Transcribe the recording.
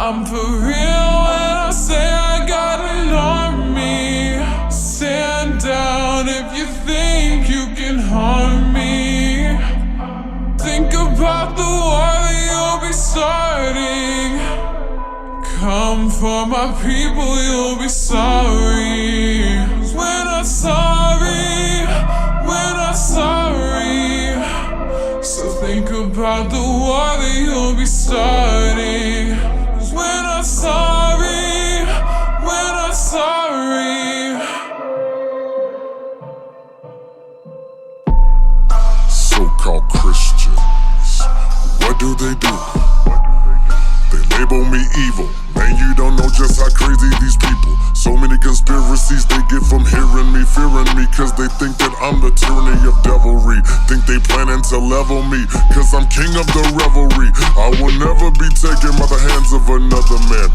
I'm for real when I say I got an army. Stand down if you think you can harm me. Think about the war that you'll be starting. Come for my people, you'll be sorry. We're not sorry, we're not sorry. So think about the war that you'll be starting. We're not sorry, we're not sorry. So-called Christians, what do? They label me evil. Man, you don't know just how crazy these people. So many conspiracies they get from hearing me, fearing me, cause they think that I'm the tyranny of devilry. Think they planning to level me, cause I'm king of the revelry. I will never be taken by the hands of another man.